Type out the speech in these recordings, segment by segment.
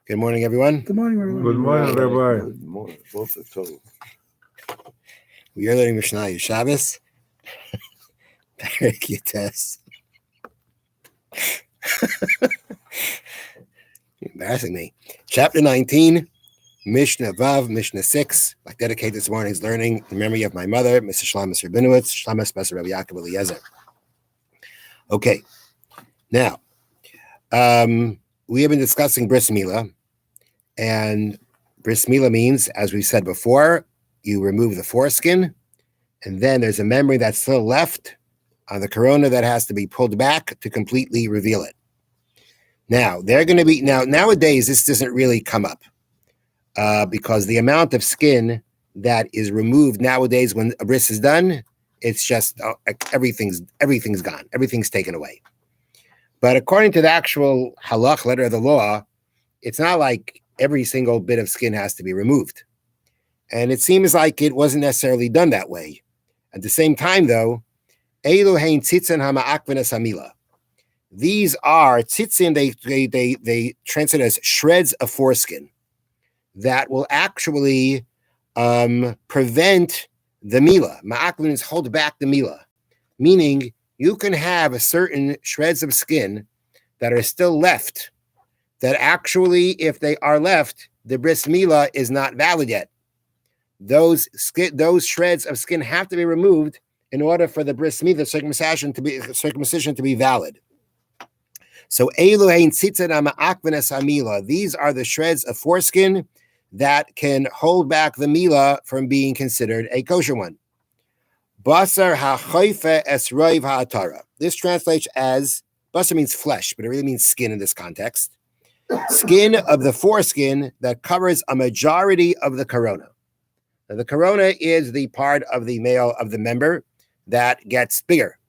Good morning, everyone. Good morning, everyone. Good morning, Rabbi. Good morning. Both are told. We are learning Mishna Shabbos. Perek Yates. Embarrassing me. Chapter 19, Mishnah Vav, Mishnah 6. I dedicate this morning's learning in memory of my mother, Mrs. Shlomis Rabinowitz, Shlomis Besser Rabbi Yaakov Eliezer. Okay, now, we have been discussing Bris Milah, and Bris Milah means, as we said before, you remove the foreskin, and then there's a memory that's still left on the corona that has to be pulled back to completely reveal it. Now, nowadays, this doesn't really come up because the amount of skin that is removed nowadays when a bris is done, it's just everything's gone. Everything's taken away. But according to the actual halach, letter of the law, it's not like every single bit of skin has to be removed. And it seems like it wasn't necessarily done that way. At the same time, though, Elohein tzitzin hama'akvenes hamila. These are tzitzin, they translate as shreds of foreskin that will actually prevent the milah. Ma'akven is hold back the milah, meaning you can have a certain shreds of skin that are still left that actually, if they are left, the bris milah is not valid yet. Those shreds of skin have to be removed in order for the bris milah, circumcision to be valid. So Elohein tzitzin hama'akvenes hamila. These are the shreds of foreskin that can hold back the milah from being considered a kosher one. Basar ha'choife es roiv ha'atara. This translates as, basar means flesh, but it really means skin in this context. Skin of the foreskin that covers a majority of the corona. Now, the corona is the part of the male of the member that gets bigger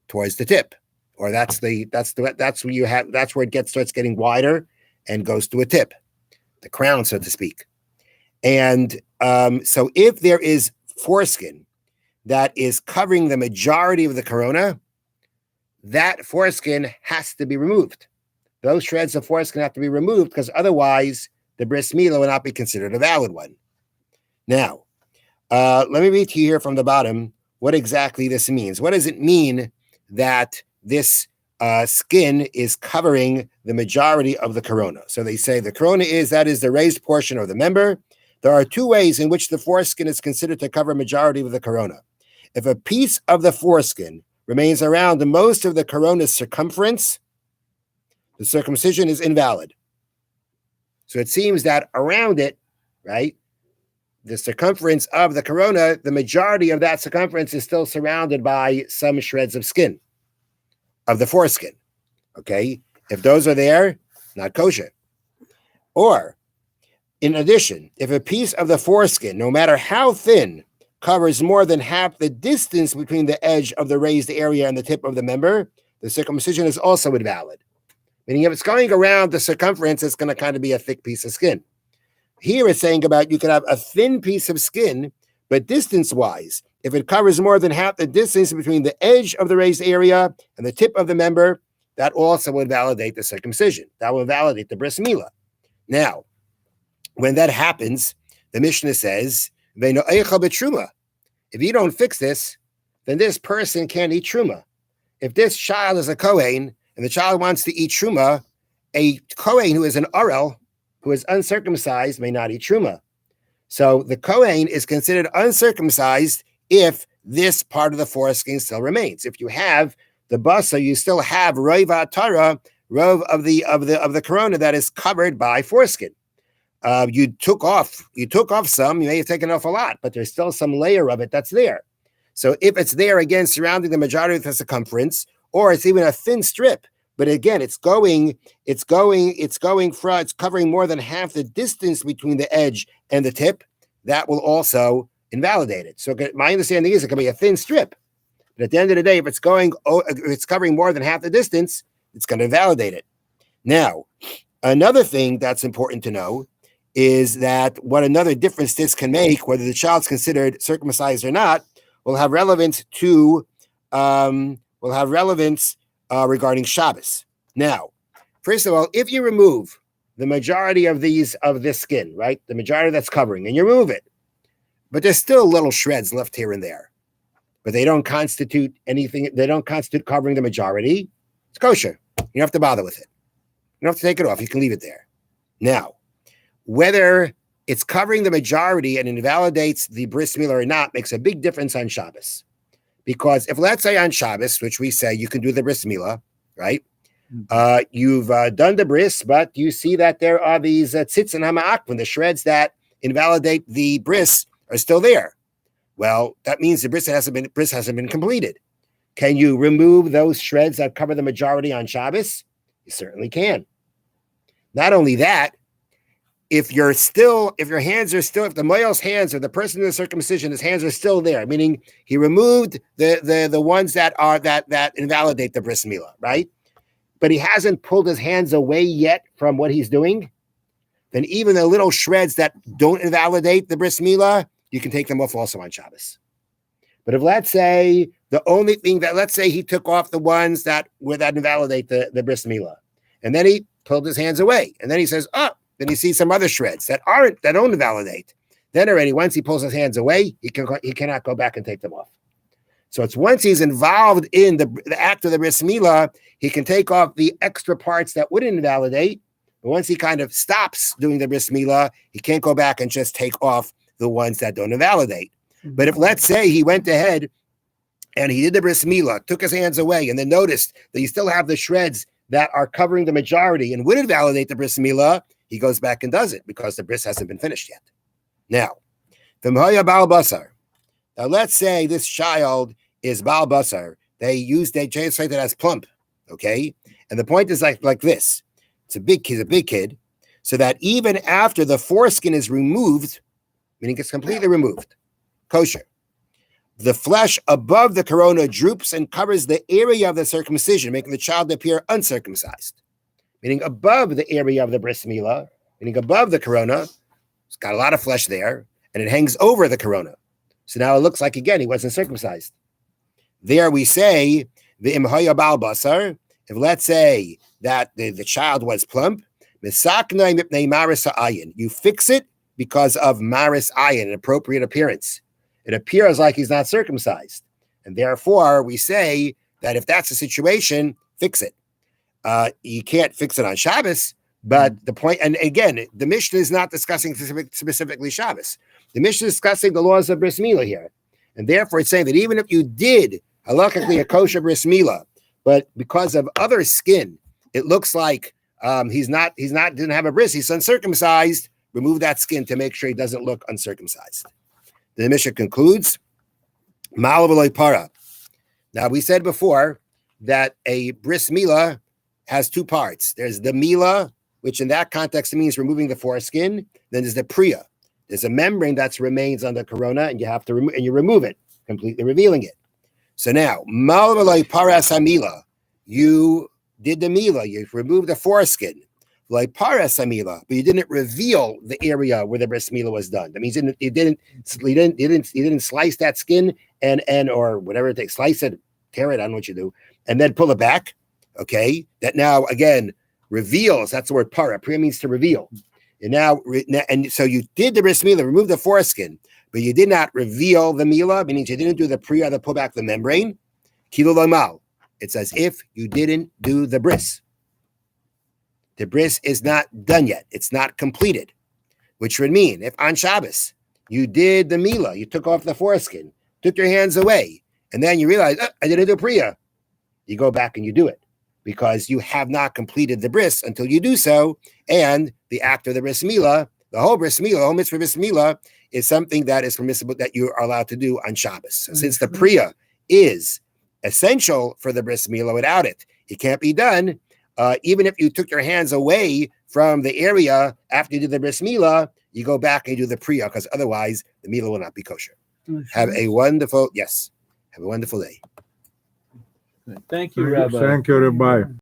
towards the tip, or that's where it starts getting wider and goes to a tip, the crown, so to speak. And so if there is foreskin that is covering the majority of the corona, that foreskin has to be removed. Those shreds of foreskin have to be removed because otherwise the bris milah will not be considered a valid one. Now, let me read to you here from the bottom what exactly this means. What does it mean that this skin is covering the majority of the corona? So they say the corona is the raised portion of the member. There are two ways in which the foreskin is considered to cover a majority of the corona. If a piece of the foreskin remains around the most of the corona's circumference, the circumcision is invalid. So it seems that around it, right, the circumference of the corona, the majority of that circumference is still surrounded by some shreds of skin, of the foreskin. Okay? If those are there, not kosher. Or, in addition, if a piece of the foreskin, no matter how thin, covers more than half the distance between the edge of the raised area and the tip of the member, the circumcision is also invalid. Meaning if it's going around the circumference, it's going to kind of be a thick piece of skin. Here it's saying about you can have a thin piece of skin, but distance-wise, if it covers more than half the distance between the edge of the raised area and the tip of the member, that also would validate the circumcision. That will validate the bris milah. Now, when that happens, the Mishnah says, if you don't fix this, then this person can't eat truma. If this child is a Kohen and the child wants to eat truma, a Kohen who is an Arel, who is uncircumcised, may not eat truma. So the Kohen is considered uncircumcised if this part of the foreskin still remains. If you have the basa, you still have roiv ha'atara, rov of the corona that is covered by foreskin. You took off some, you may have taken off a lot, but there's still some layer of it that's there. So if it's there again, surrounding the majority of the circumference, or it's even a thin strip, but again, it's covering more than half the distance between the edge and the tip, that will also invalidate it. So my understanding is it can be a thin strip, but at the end of the day, if it's covering more than half the distance, it's going to invalidate it. Now, another thing that's important to know is that what another difference this can make, whether the child's considered circumcised or not, will have relevance regarding Shabbos. Now, first of all, if you remove the majority of this skin, right? The majority that's covering, and you remove it. But there's still little shreds left here and there. But they don't constitute anything. They don't constitute covering the majority. It's kosher. You don't have to bother with it. You don't have to take it off. You can leave it there. Now, whether it's covering the majority and invalidates the bris milah or not makes a big difference on Shabbos. Because if, let's say on Shabbos, which we say you can do the bris milah, right? You've done the bris, but you see that there are these tzitz and hama'akvin, the shreds that invalidate the bris are still there. Well, that means the bris hasn't been completed. Can you remove those shreds that cover the majority on Shabbos? You certainly can. Not only that, if your hands are still, if the moyel's hands or the person in the circumcision, his hands are still there, meaning he removed the ones that invalidate the bris milah, right? But he hasn't pulled his hands away yet from what he's doing, then even the little shreds that don't invalidate the bris milah, you can take them off also on Shabbos. But if let's say he took off the ones that invalidate the bris milah, and then he pulled his hands away, and then he says, then he sees some other shreds that don't invalidate. Then already, once he pulls his hands away, he cannot go back and take them off. So it's once he's involved in the act of the bris milah, he can take off the extra parts that wouldn't invalidate. But once he kind of stops doing the bris milah, he can't go back and just take off the ones that don't invalidate. But if, let's say, he went ahead and he did the bris milah, took his hands away, and then noticed that you still have the shreds that are covering the majority and would invalidate the bris milah, he goes back and does it because the bris hasn't been finished yet. Now, v'mhoya bal basar. Now, let's say this child is bal basar. They translate it as plump, okay? And the point is like this. He's a big kid, so that even after the foreskin is removed, meaning it's completely removed, kosher, the flesh above the corona droops and covers the area of the circumcision, making the child appear uncircumcised. Meaning above the area of the bris milah, meaning above the corona, it's got a lot of flesh there, and it hangs over the corona. So now it looks like, again, he wasn't circumcised. There we say, the imhoya bal basar, if let's say that the child was plump, you fix it because of maris ayin, an appropriate appearance. It appears like he's not circumcised. And therefore, we say that if that's the situation, fix it. You can't fix it on Shabbos, but the point, and again, the Mishnah is not discussing specifically Shabbos. The Mishnah is discussing the laws of bris milah here. And therefore, it's saying that even if you did halakhically a kosher bris milah, but because of other skin, it looks like didn't have a bris, he's uncircumcised, remove that skin to make sure he doesn't look uncircumcised. The Mishnah concludes, Mal v'lo para. Now, we said before that a bris milah has two parts. There's the milah, which in that context means removing the foreskin. Then there's the priya. There's a membrane that remains on the corona, and you have to you remove it, completely revealing it. So now, mal v'lo paras hamila, you did the milah, you removed the foreskin. Like paras hamila, but you didn't reveal the area where the bris milah was done. That means you didn't slice that skin and or whatever it takes, slice it, tear it, I don't know what you do, and then pull it back. Okay, that now again reveals. That's the word para. Priya means to reveal. And so you did the bris milah, remove the foreskin, but you did not reveal the milah, meaning you didn't do the priya to pull back the membrane. Kilo lamal. It's as if you didn't do the bris. The bris is not done yet. It's not completed, which would mean if on Shabbos you did the milah, you took off the foreskin, took your hands away, and then you realize, I didn't do priya. You go back and you do it because you have not completed the bris until you do so. And the act of the bris milah, the whole mitzvah bris milah is something that is permissible that you are allowed to do on Shabbos. So since the priya is essential for the bris milah, without it, it can't be done. Even if you took your hands away from the area after you did the bris milah, you go back and you do the priya because otherwise the milah will not be kosher. Have a wonderful day. Thank you, Rabbi. Thank you, Rabbi.